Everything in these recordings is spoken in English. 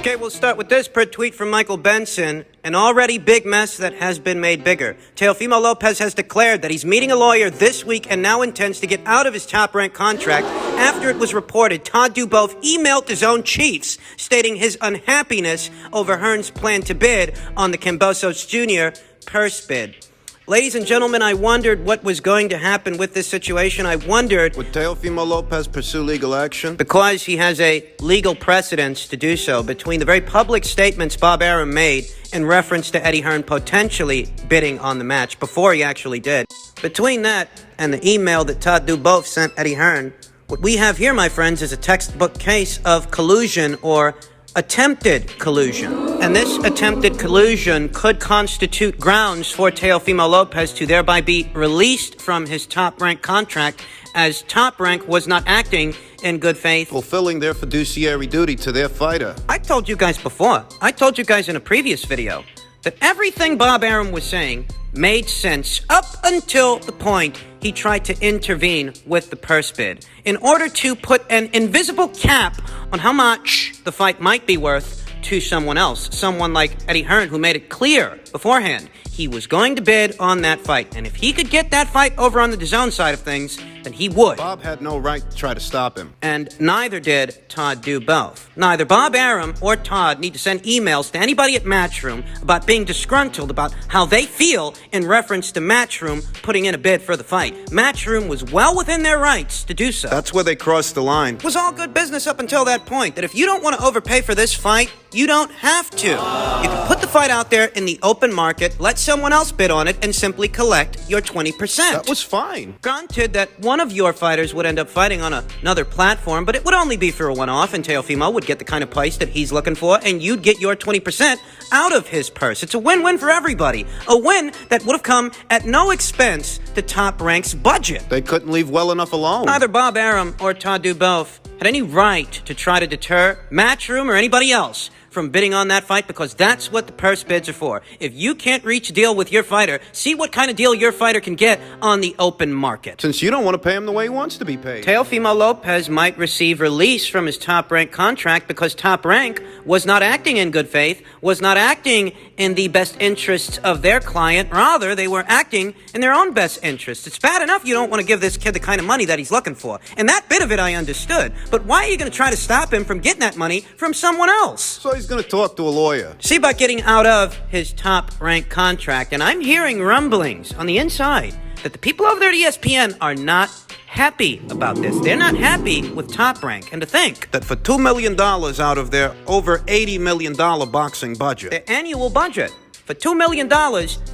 Okay, we'll start with this per tweet from Michael Benson. An already big mess that has been made bigger. Teofimo Lopez has declared that he's meeting a lawyer this week and now intends to get out of his Top-Rank contract after it was reported Todd Duboff emailed his own chiefs stating his unhappiness over Hearn's plan to bid on the Kambosos Jr. purse bid. Ladies and gentlemen, I wondered what was going to happen with this situation. I wondered... Would Teofimo Lopez pursue legal action? Because he has a legal precedence to do so between the very public statements Bob Arum made in reference to Eddie Hearn potentially bidding on the match before he actually did. Between that and the email that Todd Duboff sent Eddie Hearn, what we have here, my friends, is a textbook case of collusion or attempted collusion. And this attempted collusion could constitute grounds for Teofimo Lopez to thereby be released from his Top-Rank contract, as Top-Rank was not acting in good faith, fulfilling their fiduciary duty to their fighter. I told you guys before, I told you guys in a previous video, that everything Bob Arum was saying made sense up until the point he tried to intervene with the purse bid in order to put an invisible cap on how much the fight might be worth to someone else. Someone like Eddie Hearn, who made it clear beforehand he was going to bid on that fight. And if he could get that fight over on the DAZN side of things, then he would. Bob had no right to try to stop him. And neither did Todd Duboff. Neither Bob Arum or Todd need to send emails to anybody at Matchroom about being disgruntled about how they feel in reference to Matchroom putting in a bid for the fight. Matchroom was well within their rights to do so. That's where they crossed the line. It was all good business up until that point, that if you don't want to overpay for this fight, you don't have to. You can put the fight out there in the open market, let someone else bid on it, and simply collect your 20%. That was fine. Granted that one of your fighters would end up fighting on another platform, but it would only be for a one-off, and Teofimo would get the kind of price that he's looking for, and you'd get your 20% out of his purse. It's a win-win for everybody. A win that would have come at no expense to Top-Rank's budget. They couldn't leave well enough alone. Neither Bob Arum or Todd Duboff had any right to try to deter Matchroom or anybody else from bidding on that fight, because that's what the purse bids are for. If you can't reach a deal with your fighter, see what kind of deal your fighter can get on the open market. Since you don't want to pay him the way he wants to be paid. Teofimo Lopez might receive release from his Top-Rank contract because Top-Rank was not acting in good faith, was not acting in the best interests of their client. Rather, they were acting in their own best interests. It's bad enough you don't want to give this kid the kind of money that he's looking for. And that bit of it I understood. But why are you going to try to stop him from getting that money from someone else? So he's going to talk to a lawyer. See about getting out of his Top-Rank contract. And I'm hearing rumblings on the inside that the people over there at ESPN are not happy about this. They're not happy with Top-Rank. And to think that for $2 million out of their over $80 million boxing budget, their annual budget, for $2 million,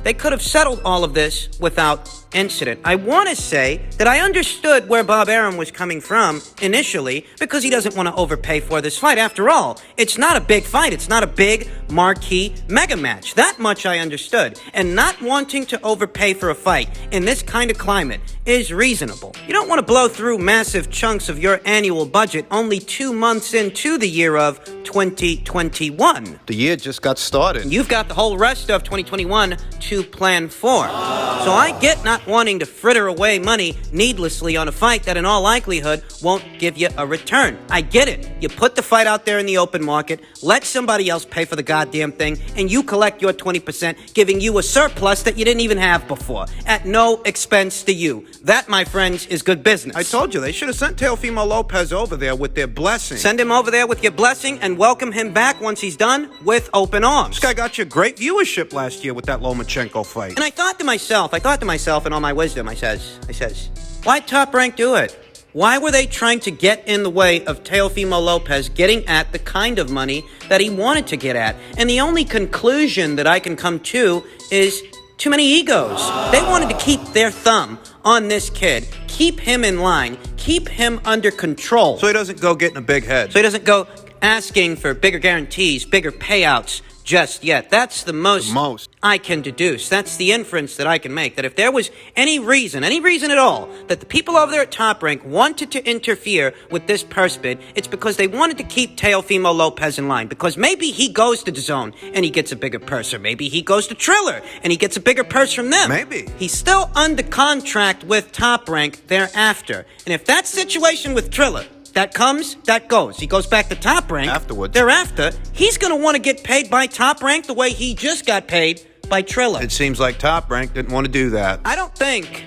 they could have settled all of this without incident. I want to say that I understood where Bob Arum was coming from initially, because he doesn't want to overpay for this fight. After all, it's not a big fight. It's not a big marquee mega match. That much I understood. And not wanting to overpay for a fight in this kind of climate is reasonable. You don't want to blow through massive chunks of your annual budget only 2 months into the year of 2021. The year just got started. You've got the whole rest of 2021 to plan for. So I get not wanting to fritter away money needlessly on a fight that in all likelihood won't give you a return. I get it. You put the fight out there in the open market, let somebody else pay for the goddamn thing, and you collect your 20%, giving you a surplus that you didn't even have before, at no expense to you. That, my friends, is good business. I told you, they should have sent Teofimo Lopez over there with their blessing. Send him over there with your blessing and welcome him back once he's done with open arms. This guy got you great viewership last year with that Lomachenko fight. And I thought to myself in all my wisdom, I says, why Top-Rank do it? Why were they trying to get in the way of Teofimo Lopez getting at the kind of money that he wanted to get at? And the only conclusion that I can come to is too many egos. They wanted to keep their thumb on this kid, keep him in line, keep him under control. So he doesn't go getting a big head. So he doesn't go asking for bigger guarantees, bigger payouts just yet. That's the most I can deduce. That's the inference that I can make. That if there was any reason at all, that the people over there at Top-Rank wanted to interfere with this purse bid, it's because they wanted to keep Teofimo Lopez in line. Because maybe he goes to DAZN and he gets a bigger purse, or maybe he goes to Triller and he gets a bigger purse from them. Maybe. He's still under contract with Top-Rank thereafter. And if that situation with Triller That comes, that goes. He goes back to Top Rank. Afterwards. Thereafter, he's going to want to get paid by Top Rank the way he just got paid by Triller. It seems like Top Rank didn't want to do that. I don't think,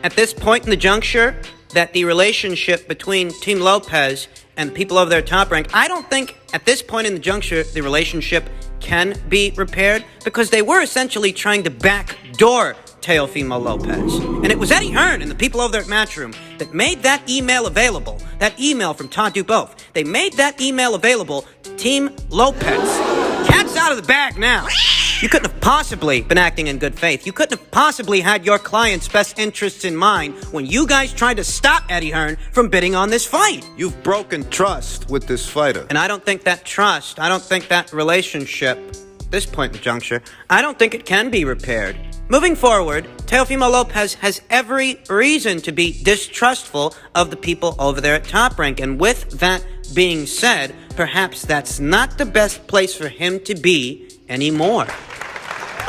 at this point in the juncture, that the relationship between Team Lopez and the people over there at Top Rank, I don't think, at this point in the juncture, the relationship can be repaired, because they were essentially trying to backdoor Teofimo Lopez. And it was Eddie Hearn and the people over there at Matchroom that made that email available, that email from Todd Duboff. They made that email available to Team Lopez. Cat's out of the bag now. You couldn't have possibly been acting in good faith. You couldn't have possibly had your client's best interests in mind when you guys tried to stop Eddie Hearn from bidding on this fight. You've broken trust with this fighter. And I don't think that trust, I don't think that relationship, at this point in the juncture, I don't think it can be repaired. Moving forward, Teofimo Lopez has every reason to be distrustful of the people over there at Top Rank. And with that being said, perhaps that's not the best place for him to be anymore.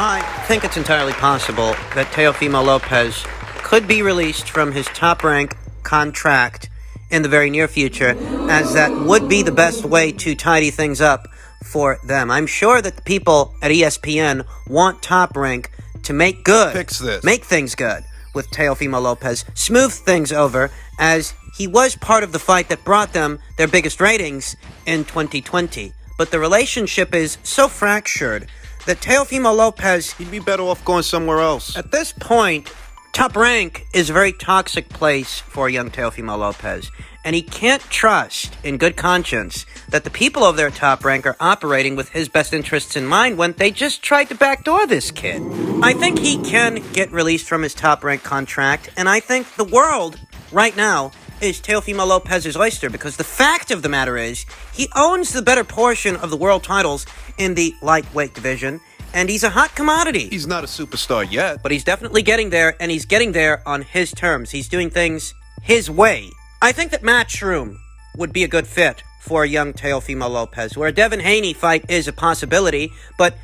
I think it's entirely possible that Teofimo Lopez could be released from his Top Rank contract in the very near future, as that would be the best way to tidy things up for them. I'm sure that the people at ESPN want Top Rank to make good, Fix this. make things good with Teofimo Lopez, smooth things over, as he was part of the fight that brought them their biggest ratings in 2020. But the relationship is so fractured that Teofimo Lopez, He'd be better off going somewhere else. at this point, Top Rank is a very toxic place for young Teofimo Lopez. And he can't trust, in good conscience, that the people over there at Top Rank are operating with his best interests in mind when they just tried to backdoor this kid. I think he can get released from his Top Rank contract, and I think the world, right now, is Teofimo Lopez's oyster, because the fact of the matter is, he owns the better portion of the world titles in the lightweight division, and he's a hot commodity. He's not a superstar yet. But he's definitely getting there, and he's getting there on his terms. He's doing things his way. I think that Matchroom would be a good fit for young Teofimo Lopez, where a Devin Haney fight is a possibility, but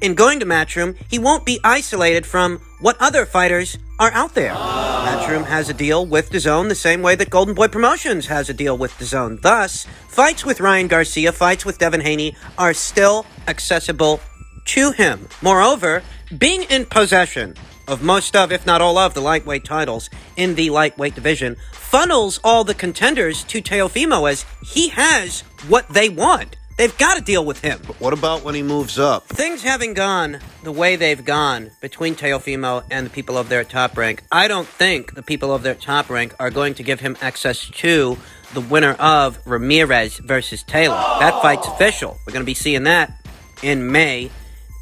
in going to Matchroom, he won't be isolated from what other fighters are out there. Matchroom has a deal with DAZN the same way that Golden Boy Promotions has a deal with DAZN. Thus, fights with Ryan Garcia, fights with Devin Haney are still accessible to him. Moreover, being in possession of most of, if not all of, the lightweight titles in the lightweight division funnels all the contenders to Teofimo, as he has what they want. They've got to deal with him. But what about when he moves up? Things having gone the way they've gone between Teofimo and the people over there at Top Rank, I don't think the people over there at Top Rank are going to give him access to the winner of Ramirez versus Taylor. That fight's official. We're going to be seeing that in May.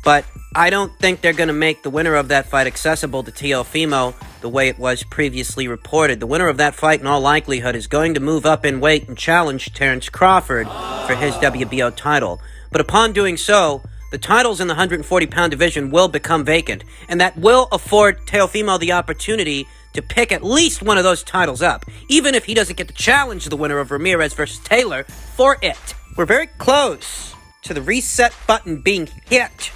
But I don't think they're going to make the winner of that fight accessible to Teofimo the way it was previously reported. The winner of that fight, in all likelihood, is going to move up in weight and challenge Terrence Crawford for his WBO title. But upon doing so, the titles in the 140-pound division will become vacant, and that will afford Teofimo the opportunity to pick at least one of those titles up, even if he doesn't get to challenge the winner of Ramirez versus Taylor for it. We're very close to the reset button being hit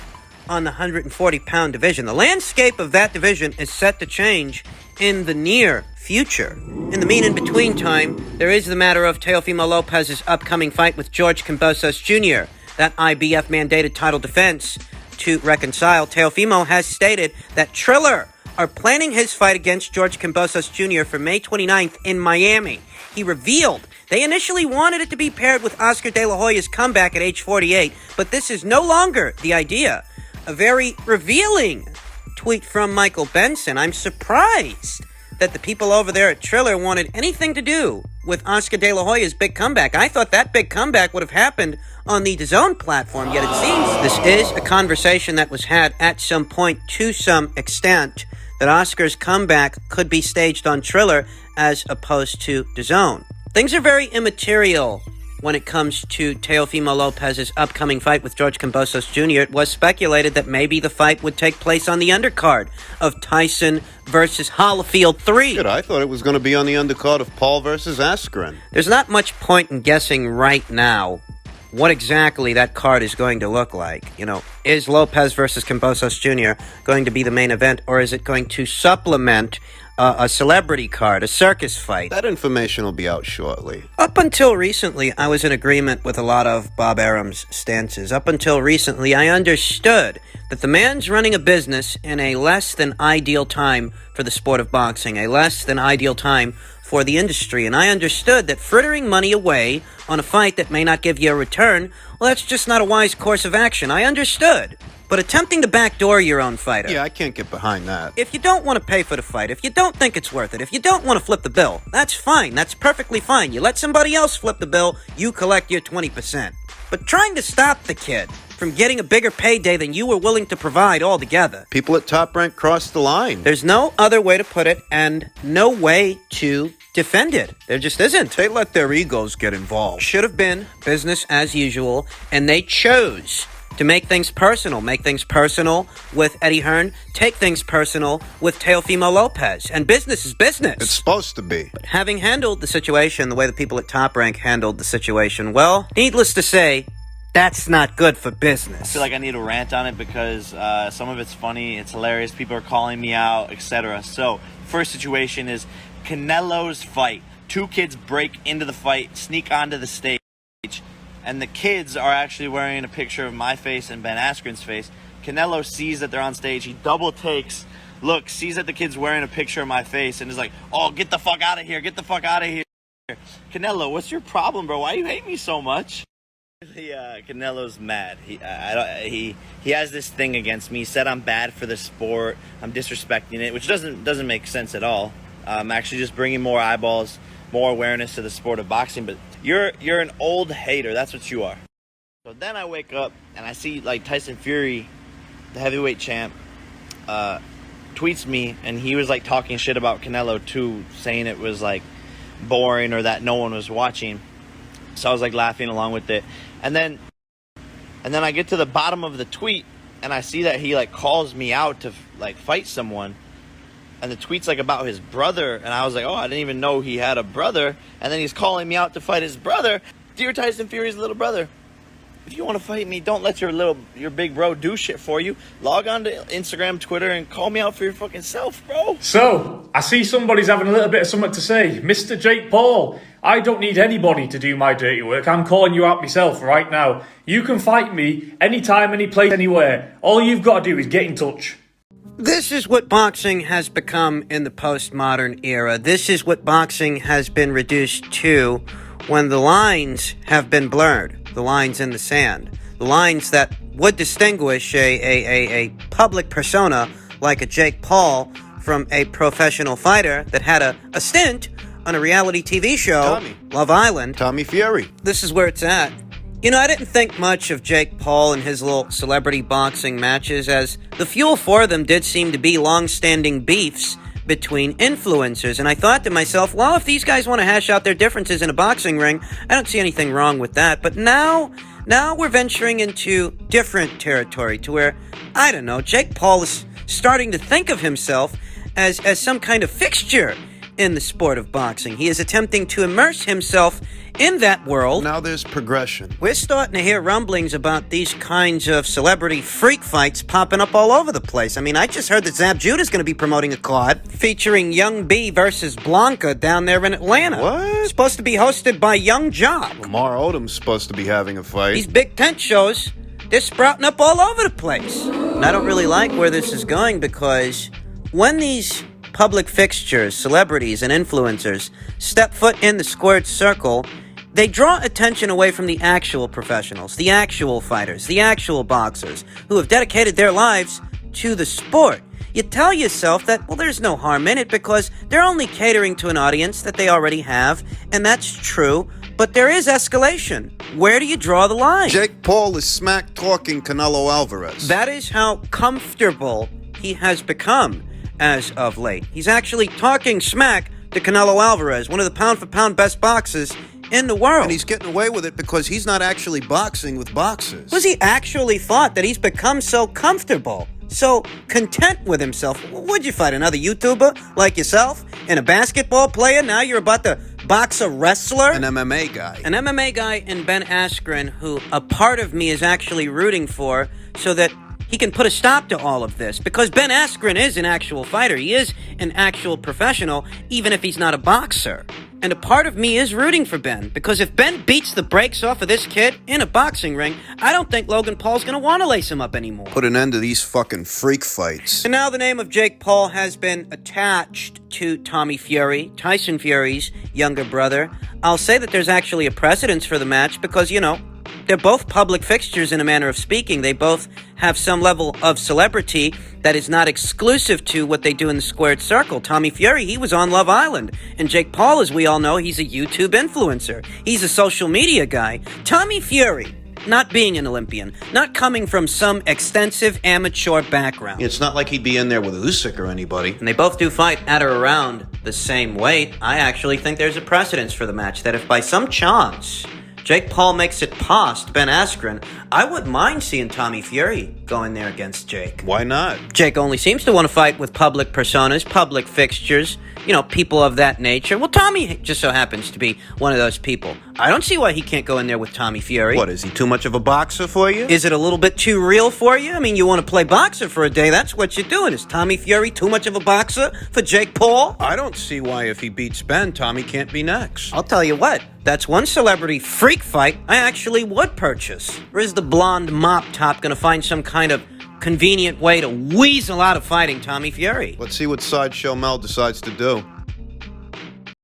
on the 140-pound division. The landscape of that division is set to change in the near future. In the in-between time, there is the matter of Teofimo Lopez's upcoming fight with George Kambosos Jr., that IBF-mandated title defense. To reconcile, Teofimo has stated that Triller are planning his fight against George Kambosos Jr. for May 29th in Miami. He revealed they initially wanted it to be paired with Oscar De La Hoya's comeback at age 48, but this is no longer the idea. A very revealing tweet from Michael Benson. I'm surprised that the people over there at Triller wanted anything to do with Oscar De La Hoya's big comeback. I thought that big comeback would have happened on the DAZN platform, yet it seems this is a conversation that was had at some point to some extent, that Oscar's comeback could be staged on Triller as opposed to DAZN. Things are very immaterial when it comes to Teofimo Lopez's upcoming fight with George Kambosos Jr. It was speculated that maybe the fight would take place on the undercard of Tyson versus Holyfield 3. Good, I thought it was going to be on the undercard of Paul versus Askren. There's not much point in guessing right now what exactly that card is going to look like. You know, is Lopez versus Kambosos Jr. going to be the main event, or is it going to supplement a celebrity card, a circus fight? That information will be out shortly. Up until recently, I was in agreement with a lot of Bob Arum's stances. Up until recently, I understood that the man's running a business in a less than ideal time for the sport of boxing, a less than ideal time for the industry. And I understood that frittering money away on a fight that may not give you a return, well, that's just not a wise course of action. I understood. But attempting to backdoor your own fighter... Yeah, I can't get behind that. If you don't want to pay for the fight, if you don't think it's worth it, if you don't want to flip the bill, that's fine. That's perfectly fine. You let somebody else flip the bill, you collect your 20%. But trying to stop the kid from getting a bigger payday than you were willing to provide altogether... People at Top Rank crossed the line. There's no other way to put it, and no way to defend it. There just isn't. They let their egos get involved. Should have been business as usual, and they chose to make things personal with Eddie Hearn, take things personal with Teofimo Lopez, and business is business. It's supposed to be. But having handled the situation the way the people at Top Rank handled the situation, well, needless to say, that's not good for business. I feel like I need to rant on it because some of it's funny, it's hilarious, people are calling me out, etc. So, first situation is Canelo's fight. Two kids break into the fight, sneak onto the stage, and the kids are actually wearing a picture of my face and Ben Askren's face. Canelo sees that they're on stage. He double takes, looks, sees that the kid's wearing a picture of my face, and is like, oh, get the fuck out of here. Get the fuck out of here. Canelo, what's your problem, bro? Why you hate me so much? Canelo's mad. He has this thing against me. He said I'm bad for the sport. I'm disrespecting it, which doesn't make sense at all. I'm actually just bringing more eyeballs, more awareness to the sport of boxing, but you're an old hater. That's what you are. So then I wake up and I see like Tyson Fury, the heavyweight champ, tweets me, and he was like talking shit about Canelo too, saying it was like boring or that no one was watching. So I was like laughing along with it, and then I get to the bottom of the tweet and I see that he like calls me out to like fight someone. And the tweet's like about his brother, and I was like, oh, I didn't even know he had a brother. And then he's calling me out to fight his brother. Dear Tyson Fury's little brother, if you want to fight me, don't let your big bro do shit for you. Log on to Instagram, Twitter, and call me out for your fucking self, bro. So, I see somebody's having a little bit of something to say. Mr. Jake Paul, I don't need anybody to do my dirty work. I'm calling you out myself right now. You can fight me anytime, any place, anywhere. All you've got to do is get in touch. This is what boxing has become in the postmodern era. This is what boxing has been reduced to when the lines have been blurred. The lines in the sand. The lines that would distinguish a public persona like a Jake Paul from a professional fighter that had a stint on a reality TV show, Love Island. Tommy Fury. This is where it's at. You know, I didn't think much of Jake Paul and his little celebrity boxing matches, as the fuel for them did seem to be long-standing beefs between influencers. And I thought to myself, well, if these guys want to hash out their differences in a boxing ring, I don't see anything wrong with that. But now we're venturing into different territory to where, I don't know, Jake Paul is starting to think of himself as some kind of fixture in the sport of boxing. He is attempting to immerse himself in that world. Now there's progression. We're starting to hear rumblings about these kinds of celebrity freak fights popping up all over the place. I mean, I just heard that Zab Judah's going to be promoting a card featuring Young B versus Blanca down there in Atlanta. What? It's supposed to be hosted by Young Jock. Lamar Odom's supposed to be having a fight. These big tent shows, they're sprouting up all over the place. And I don't really like where this is going, because when these public fixtures, celebrities, and influencers step foot in the squared circle, they draw attention away from the actual professionals, the actual fighters, the actual boxers who have dedicated their lives to the sport. You tell yourself that, well, there's no harm in it because they're only catering to an audience that they already have, and that's true, but there is escalation. Where do you draw the line? Jake Paul is smack-talking Canelo Alvarez. That is how comfortable he has become as of late. He's actually talking smack to Canelo Alvarez, one of the pound-for-pound best boxers in the world. And he's getting away with it because he's not actually boxing with boxers. Was he actually thought that he's become so comfortable, so content with himself? Would you fight another YouTuber like yourself and a basketball player? Now you're about to boxer wrestler? An MMA guy. An MMA guy in Ben Askren, who a part of me is actually rooting for so that he can put a stop to all of this. Because Ben Askren is an actual fighter. He is an actual professional, even if he's not a boxer. And a part of me is rooting for Ben. Because if Ben beats the brakes off of this kid in a boxing ring, I don't think Logan Paul's going to want to lace him up anymore. Put an end to these fucking freak fights. And now the name of Jake Paul has been attached to Tommy Fury, Tyson Fury's younger brother. I'll say that there's actually a precedence for the match because, you know, they're both public fixtures in a manner of speaking. They both have some level of celebrity that is not exclusive to what they do in the squared circle. Tommy Fury, he was on Love Island. And Jake Paul, as we all know, he's a YouTube influencer. He's a social media guy. Tommy Fury, not being an Olympian, not coming from some extensive amateur background. It's not like he'd be in there with Usyk or anybody. And they both do fight at or around the same weight. I actually think there's a precedence for the match that if by some chance Jake Paul makes it past Ben Askren, I wouldn't mind seeing Tommy Fury go in there against Jake. Why not? Jake only seems to want to fight with public personas, public fixtures, you know, people of that nature. Well, Tommy just so happens to be one of those people. I don't see why he can't go in there with Tommy Fury. What, is he too much of a boxer for you? Is it a little bit too real for you? I mean, you want to play boxer for a day, that's what you're doing. Is Tommy Fury too much of a boxer for Jake Paul? I don't see why if he beats Ben, Tommy can't be next. I'll tell you what, that's one celebrity freak fight I actually would purchase. Or is the blonde mop top going to find some kind of convenient way to weasel out of fighting Tommy Fury? Let's see what Sideshow Mel decides to do.